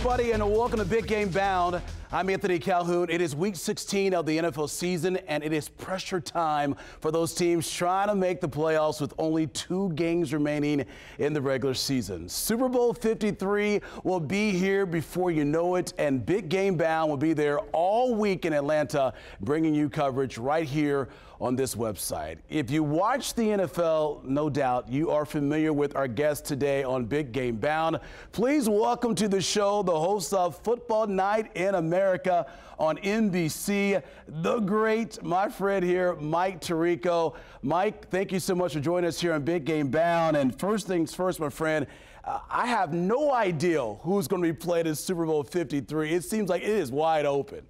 everybody, and welcome to Big Game Bound. I'm Anthony Calhoun. It is week 16 of the NFL season, and it is pressure time for those teams trying to make the playoffs with only 2 games remaining in the regular season. Super Bowl 53 will be here before you know it, and Big Game Bound will be there all week in Atlanta, bringing you coverage right here on this website. If you watch the NFL, no doubt you are familiar with our guest today on Big Game Bound. Please welcome to the show the host of Football Night in America on NBC, the great, my friend here, Mike Tirico. Mike, thank you so much for joining us here on Big Game Bound. And first things first, my friend, I have no idea who's going to be playing in Super Bowl 53. It seems like it is wide open.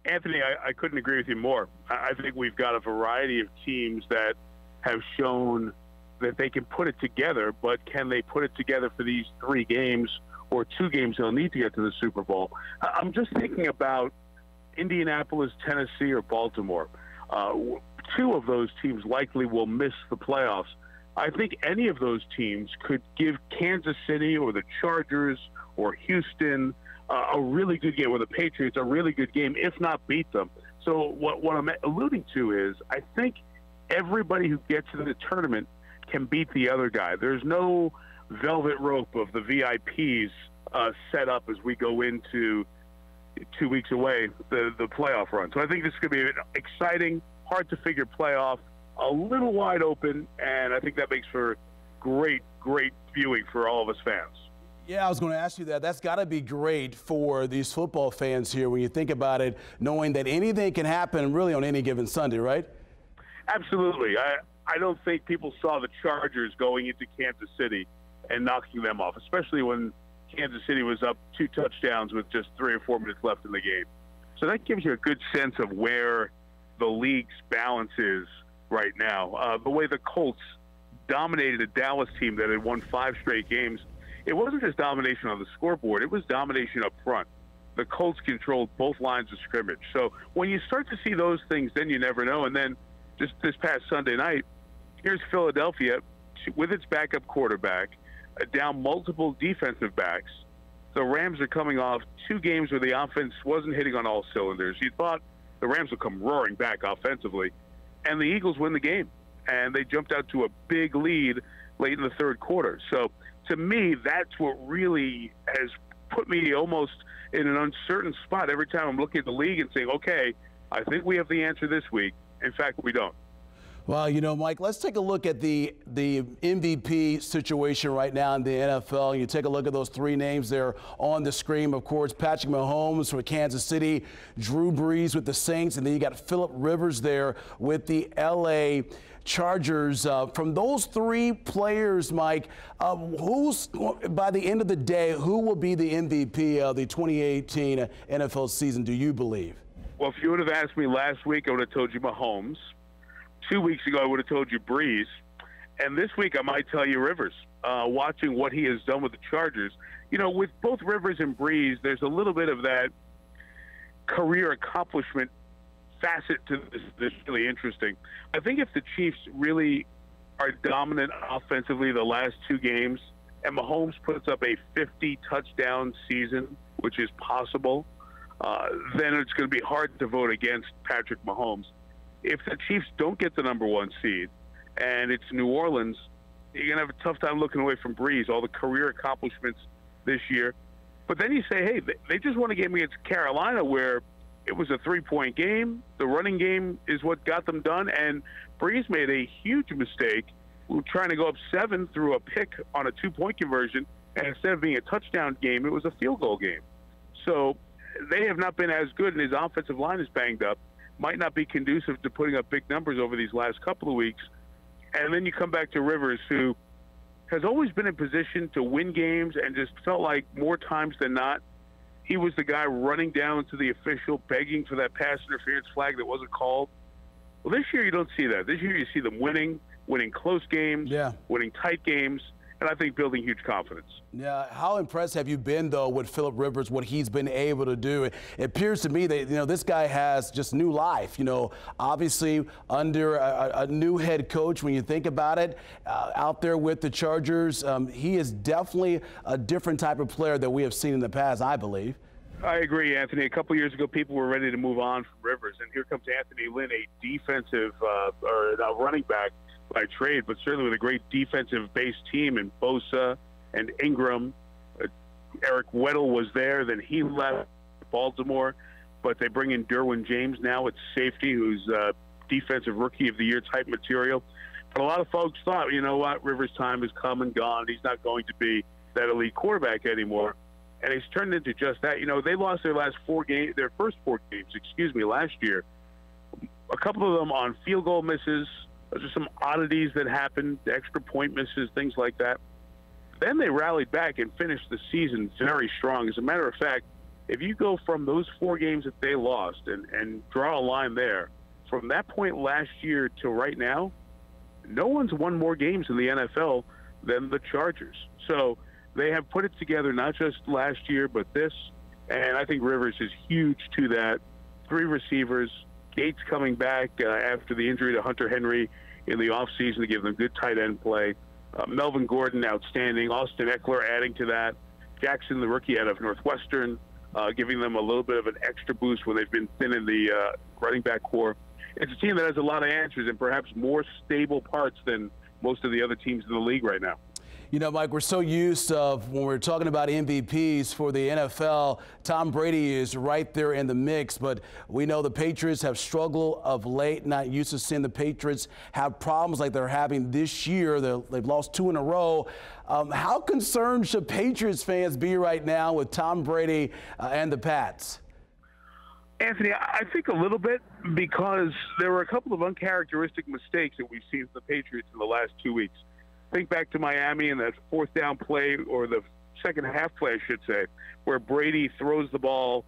Anthony, I couldn't agree with you more. I think we've got a variety of teams that have shown that they can put it together, but can they put it together for these 3 games or 2 games they'll need to get to the Super Bowl? I'm just thinking about Indianapolis, Tennessee, or Baltimore. 2 of those teams likely will miss the playoffs. I think any of those teams could give Kansas City or the Chargers or Houston a really good game, or the Patriots a really good game, if not beat them. So what I'm alluding to is I think everybody who gets into the tournament can beat the other guy. There's no velvet rope of the VIPs set up as we go into 2 weeks away, the playoff run. So I think this is going to be an exciting, hard-to-figure playoff, a little wide open, and I think that makes for great, great viewing for all of us fans. Yeah, I was going to ask you that. That's got to be great for these football fans here when you think about it, knowing that anything can happen really on any given Sunday, right? Absolutely. I don't think people saw the Chargers going into Kansas City and knocking them off, especially when Kansas City was up 2 touchdowns with just 3 or 4 minutes left in the game. So that gives you a good sense of where the league's balance is right now. The way the Colts dominated a Dallas team that had won 5 straight games, it wasn't just domination on the scoreboard, it was domination up front. The Colts controlled both lines of scrimmage. So when you start to see those things, then you never know. And then just this past Sunday night, here's Philadelphia with its backup quarterback, down multiple defensive backs. The Rams are coming off 2 games where the offense wasn't hitting on all cylinders. You thought the Rams would come roaring back offensively, and the Eagles win the game. And they jumped out to a big lead late in the 3rd quarter. So to me, that's what really has put me almost in an uncertain spot every time I'm looking at the league and saying, okay, I think we have the answer this week. In fact, we don't. Well, you know, Mike, let's take a look at the MVP situation right now in the NFL. You take a look at those 3 names there on the screen. Of course, Patrick Mahomes for Kansas City, Drew Brees with the Saints, and then you got Phillip Rivers there with the L.A. Chargers. From those 3 players, Mike, who's, by the end of the day, who will be the MVP of the 2018 NFL season, do you believe? Well, if you would have asked me last week, I would have told you Mahomes. 2 weeks ago, I would have told you Brees. And this week, I might tell you Rivers. Watching what he has done with the Chargers. You know, with both Rivers and Brees, there's a little bit of that career accomplishment facet to this that's really interesting. I think if the Chiefs really are dominant offensively the last 2 games, and Mahomes puts up a 50-touchdown season, which is possible, then it's going to be hard to vote against Patrick Mahomes. If the Chiefs don't get the #1 seed and it's New Orleans, you're going to have a tough time looking away from Brees, all the career accomplishments this year. But then you say, hey, they just won a game against Carolina where it was a 3-point game. The running game is what got them done, and Brees made a huge mistake trying to go up 7 through a pick on a 2-point conversion, and instead of being a touchdown game, it was a field goal game. So they have not been as good, and his offensive line is banged up. Might not be conducive to putting up big numbers over these last couple of weeks. And then you come back to Rivers, who has always been in position to win games and just felt like more times than not, he was the guy running down to the official, begging for that pass interference flag that wasn't called. Well, this year you don't see that. This year you see them winning close games, winning tight games, and I think building huge confidence. Yeah, how impressed have you been, though, with Phillip Rivers, what he's been able to do? It appears to me that, this guy has just new life, obviously under a new head coach. When you think about it, out there with the Chargers, he is definitely a different type of player that we have seen in the past, I believe. I agree, Anthony. A couple years ago, people were ready to move on from Rivers, and here comes Anthony Lynn, a defensive or a running back by trade, but certainly with a great defensive-based team in Bosa and Ingram. Eric Weddle was there, then he left Baltimore, but they bring in Derwin James now at safety, who's defensive rookie of the year type material. But a lot of folks thought, you know what, Rivers' time has come and gone. He's not going to be that elite quarterback anymore. And he's turned into just that. They lost their first four games, last year. A couple of them on field goal misses. Those are some oddities that happened, extra point misses, things like that. Then they rallied back and finished the season very strong. As a matter of fact, if you go from those 4 games that they lost and draw a line there, from that point last year to right now, no one's won more games in the NFL than the Chargers. So they have put it together not just last year, but this. And I think Rivers is huge to that. 3 receivers, Gates coming back after the injury to Hunter Henry in the offseason to give them good tight end play. Melvin Gordon, outstanding. Austin Eckler adding to that. Jackson, the rookie out of Northwestern, giving them a little bit of an extra boost when they've been thin in the running back core. It's a team that has a lot of answers and perhaps more stable parts than most of the other teams in the league right now. Mike, we're so used to, when we're talking about MVPs for the NFL, Tom Brady is right there in the mix, but we know the Patriots have struggled of late. Not used to seeing the Patriots have problems like they're having this year. They've lost 2 in a row. How concerned should Patriots fans be right now with Tom Brady and the Pats? Anthony, I think a little bit, because there were a couple of uncharacteristic mistakes that we've seen from the Patriots in the last 2 weeks. Think back to Miami and that 4th down play, or the second half play, I should say, where Brady throws the ball,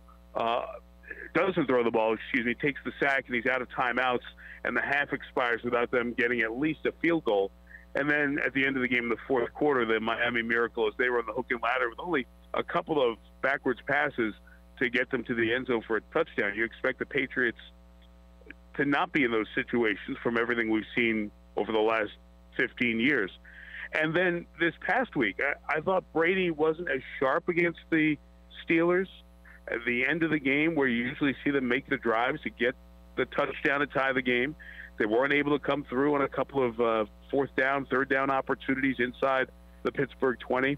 doesn't throw the ball, takes the sack, and he's out of timeouts, and the half expires without them getting at least a field goal. And then at the end of the game in the 4th quarter, the Miami Miracle, as they were on the hook and ladder with only a couple of backwards passes to get them to the end zone for a touchdown. You expect the Patriots to not be in those situations from everything we've seen over the last 15 years. And then this past week, I thought Brady wasn't as sharp against the Steelers at the end of the game, where you usually see them make the drives to get the touchdown to tie the game. They weren't able to come through on a couple of 4th down, 3rd down opportunities inside the Pittsburgh 20.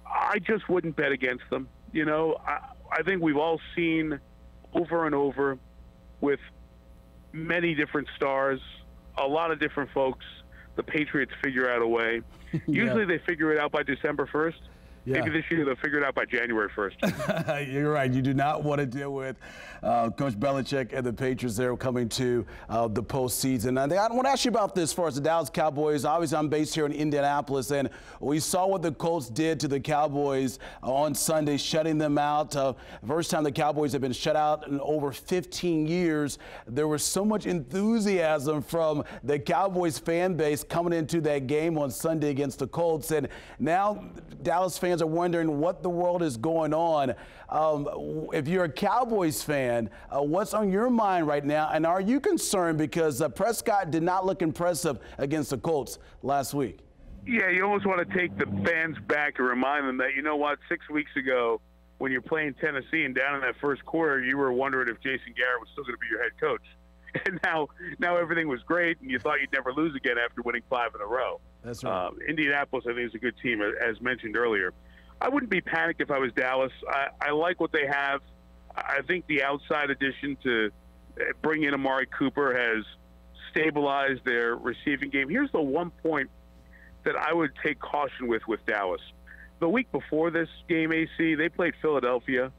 I just wouldn't bet against them. I think we've all seen over and over with many different stars, a lot of different folks, the Patriots figure out a way. Usually they figure it out by December 1st. Yeah. Maybe this year they'll figure it out by January 1st. You're right. You do not want to deal with Coach Belichick and the Patriots there coming to the postseason. And I want to ask you about this as far as the Dallas Cowboys. Obviously, I'm based here in Indianapolis, and we saw what the Colts did to the Cowboys on Sunday, shutting them out. First time the Cowboys have been shut out in over 15 years. There was so much enthusiasm from the Cowboys fan base coming into that game on Sunday against the Colts. And now Dallas fans are wondering what the world is going on. If you're a Cowboys fan, what's on your mind right now? And are you concerned because Prescott did not look impressive against the Colts last week? Yeah, you almost want to take the fans back and remind them that, 6 weeks ago when you're playing Tennessee and down in that first quarter, you were wondering if Jason Garrett was still going to be your head coach. And now everything was great, and you thought you'd never lose again after winning 5 in a row. That's right. Indianapolis, I think, is a good team, as mentioned earlier. I wouldn't be panicked if I was Dallas. I like what they have. I think the outside addition to bring in Amari Cooper has stabilized their receiving game. Here's the one point that I would take caution with Dallas. The week before this game, AC, they played Philadelphia,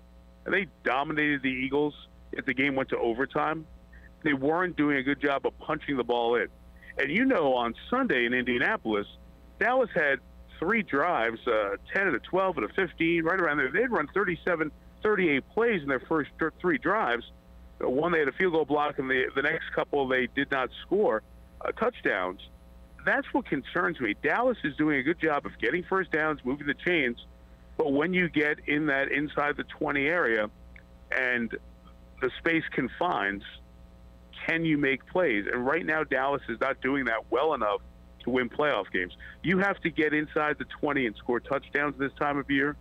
and they dominated the Eagles if the game went to overtime. They weren't doing a good job of punching the ball in. And on Sunday in Indianapolis, Dallas had 3 drives, 10 and a 12 and a 15, right around there. They'd run 37, 38 plays in their first 3 drives. One, they had a field goal block, and the next couple they did not score touchdowns. that's what concerns me. Dallas is doing a good job of getting first downs, moving the chains, but when you get in that inside the 20 area and the space confines, can you make plays? And right now, Dallas is not doing that well enough to win playoff games. You have to get inside the 20 and score touchdowns this time of year,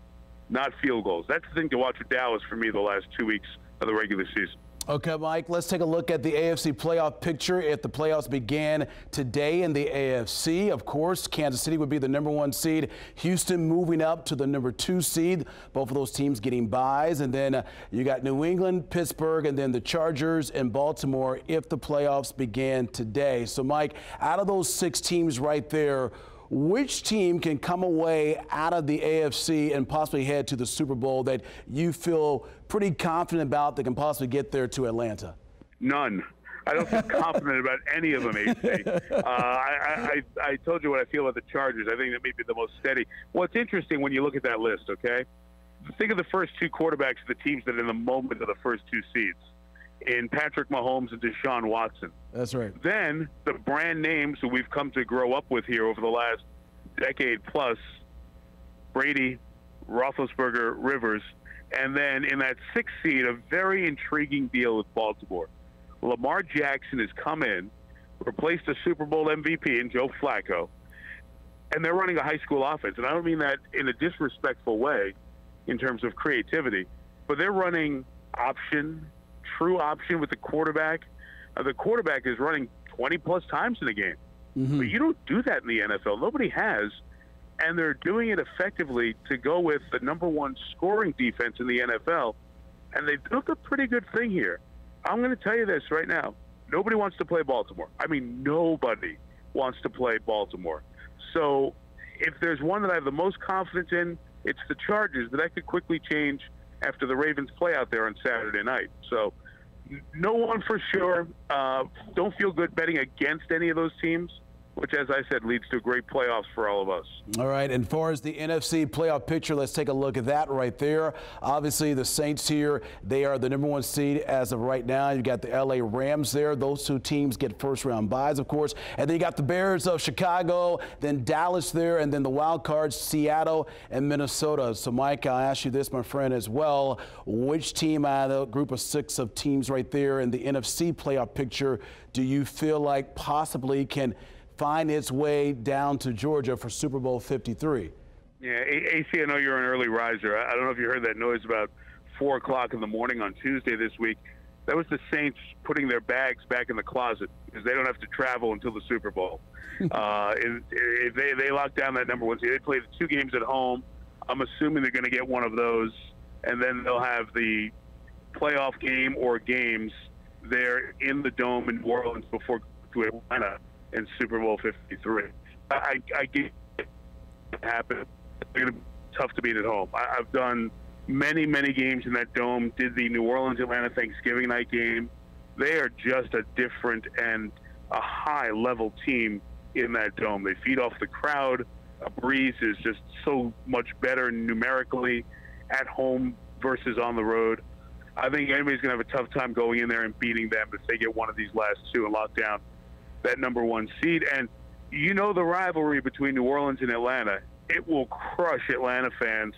not field goals. That's the thing to watch with Dallas for me the last 2 weeks of the regular season. Okay, Mike, let's take a look at the AFC playoff picture. If the playoffs began today in the AFC, of course, Kansas City would be the #1 seed. Houston moving up to the #2 seed. Both of those teams getting byes. And then you got New England, Pittsburgh, and then the Chargers and Baltimore if the playoffs began today. So, Mike, out of those 6 teams right there, which team can come away out of the AFC and possibly head to the Super Bowl that you feel pretty confident about that can possibly get there to Atlanta? None. I don't feel confident about any of them, AC. I told you what I feel about the Chargers. I think that may be the most steady. What's interesting when you look at that list, okay? Think of the first 2 quarterbacks of the teams that are in the moment of the first 2 seeds, in Patrick Mahomes and Deshaun Watson. That's right. Then the brand names who we've come to grow up with here over the last decade plus, Brady, Roethlisberger, Rivers, and then in that 6th seed, a very intriguing deal with Baltimore. Lamar Jackson has come in, replaced the Super Bowl MVP in Joe Flacco, and they're running a high school offense. And I don't mean that in a disrespectful way in terms of creativity, but they're running option, true option with the quarterback. The quarterback is running 20-plus times in a game. But you don't do that in the NFL. Nobody has. And they're doing it effectively to go with the #1 scoring defense in the NFL. And they've built a pretty good thing here. I'm going to tell you this right now. Nobody wants to play Baltimore. I mean, nobody wants to play Baltimore. So if there's one that I have the most confidence in, it's the Chargers. But that could quickly change after the Ravens play out there on Saturday night. So no one for sure. Don't feel good betting against any of those teams, which, as I said, leads to great playoffs for all of us. All right, and as far as the NFC playoff picture, let's take a look at that right there. Obviously, the Saints here, they are the #1 seed as of right now. You got the LA Rams there. Those 2 teams get first-round byes, of course. And then you got the Bears of Chicago, then Dallas there, and then the wild cards, Seattle and Minnesota. So, Mike, I'll ask you this, my friend, as well. Which team out of the group of 6 of teams right there in the NFC playoff picture do you feel like possibly can find its way down to Georgia for Super Bowl 53? Yeah, AC, I know you're an early riser. I don't know if you heard that noise about 4 o'clock in the morning on Tuesday this week. That was the Saints putting their bags back in the closet because they don't have to travel until the Super Bowl. If they lock down that #1 seed. They play the 2 games at home. I'm assuming they're going to get one of those, and then they'll have the playoff game or games there in the Dome in New Orleans before to Atlanta in Super Bowl 53. I get it happen. It's going to be tough to beat at home. I've done many, many games in that Dome, did the New Orleans-Atlanta Thanksgiving night game. They are just a different and a high-level team in that Dome. They feed off the crowd. Breeze is just so much better numerically at home versus on the road. I think anybody's going to have a tough time going in there and beating them if they get one of these last 2 and lock down that #1 seed. And you know the rivalry between New Orleans and Atlanta. It will crush Atlanta fans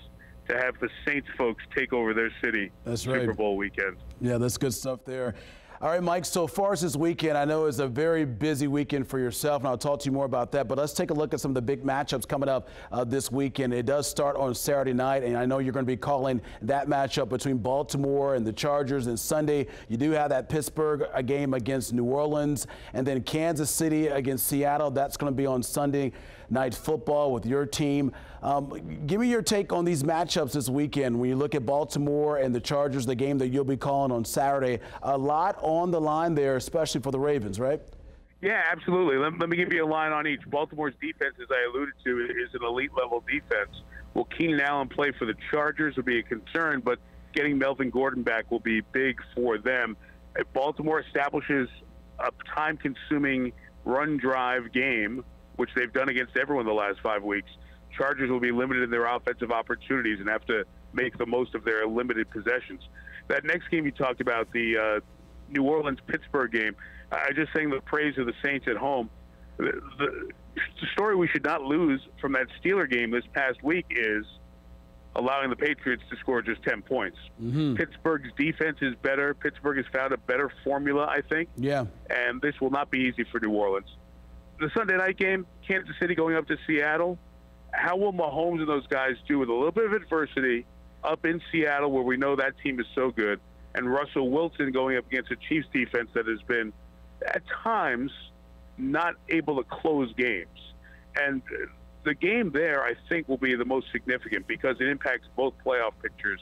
to have the Saints folks take over their city. That's right. Super Bowl weekend. Yeah, that's good stuff there. All right, Mike, so far as this weekend, I know it's a very busy weekend for yourself, and I'll talk to you more about that. But let's take a look at some of the big matchups coming up this weekend. It does start on Saturday night, and I know you're going to be calling that matchup between Baltimore and the Chargers. And Sunday, you do have that Pittsburgh game against New Orleans, and then Kansas City against Seattle. That's going to be on Sunday Night Football with your team. Give me your take on these matchups this weekend. When you look at Baltimore and the Chargers, the game that you'll be calling on Saturday, a lot on the line there, especially for the Ravens, right? Yeah, absolutely. Let me give you a line on each. Baltimore's defense, as I alluded to, is an elite-level defense. Will Keenan Allen play for the Chargers will be a concern, but getting Melvin Gordon back will be big for them. If Baltimore establishes a time-consuming run-drive game, which they've done against everyone the last 5 weeks, Chargers will be limited in their offensive opportunities and have to make the most of their limited possessions. That next game you talked about, the New Orleans-Pittsburgh game, I just sang the praise of the Saints at home. story we should not lose from that Steeler game this past week is allowing the Patriots to score just 10 points. Pittsburgh's defense is better. Pittsburgh has found a better formula, I think. Yeah. And this will not be easy for New Orleans. The Sunday night game, Kansas City going up to Seattle. How will Mahomes and those guys do with a little bit of adversity up in Seattle, where we know that team is so good, and Russell Wilson going up against a Chiefs defense that has been, at times, not able to close games? And the game there, I think, will be the most significant because it impacts both playoff pictures.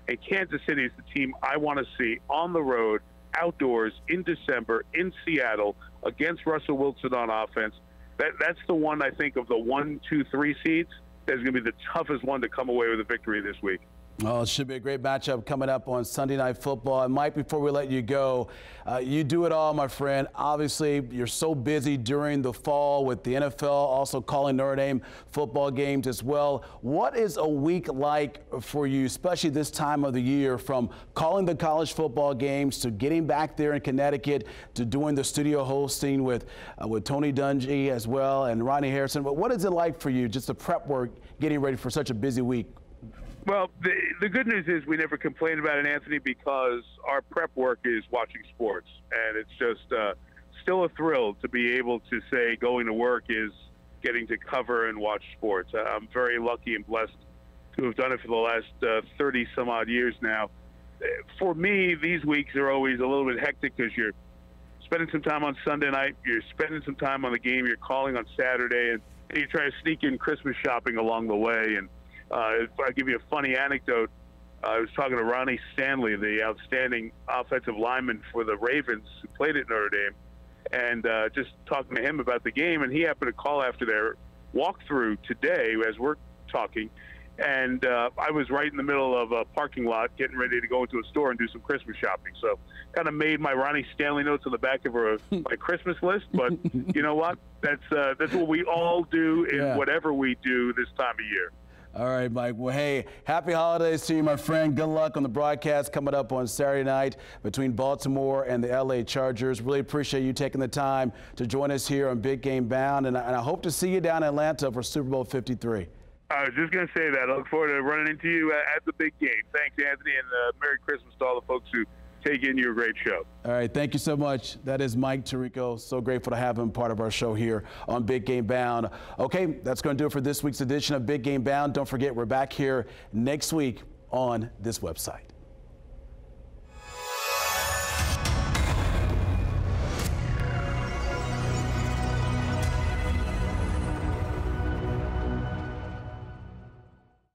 And Kansas City is the team I want to see on the road, outdoors, in December, in Seattle, against Russell Wilson on offense. That's the one, I think, of the 1, 2, 3 seeds that's going to be the toughest one to come away with a victory this week. Well, it should be a great matchup coming up on Sunday Night Football. And Mike, before we let you go, you do it all, my friend. Obviously, you're so busy during the fall with the NFL, also calling Notre Dame football games as well. What is a week like for you, especially this time of the year, from calling the college football games to getting back there in Connecticut to doing the studio hosting with Tony Dungy as well and Ronnie Harrison? But what is it like for you, just the prep work, getting ready for such a busy week? Well, the good news is we never complain about it, Anthony, because our prep work is watching sports. And it's just still a thrill to be able to say going to work is getting to cover and watch sports. I'm very lucky and blessed to have done it for the last 30-some-odd years now. For me, these weeks are always a little bit hectic because you're spending some time on Sunday night, you're spending some time on the game, you're calling on Saturday, and you're trying to sneak in Christmas shopping along the way. And if I give you a funny anecdote, I was talking to Ronnie Stanley, the outstanding offensive lineman for the Ravens who played at Notre Dame, and just talking to him about the game. And he happened to call after their walkthrough today as we're talking. And I was right in the middle of a parking lot getting ready to go into a store and do some Christmas shopping. So kind of made my Ronnie Stanley notes on the back of my Christmas list. But you know what? That's what we all do in whatever we do this time of year. All right, Mike. Well, hey, happy holidays to you, my friend. Good luck on the broadcast coming up on Saturday night between Baltimore and the LA Chargers. Really appreciate you taking the time to join us here on Big Game Bound, and I hope to see you down in Atlanta for Super Bowl 53. I was just going to say that. I look forward to running into you at the big game. Thanks, Anthony, and Merry Christmas to all the folks who take in your great show. All right, thank you so much. That is Mike Tirico. So grateful to have him part of our show here on Big Game Bound. Okay, that's going to do it for this week's edition of Big Game Bound. Don't forget, we're back here next week on this website.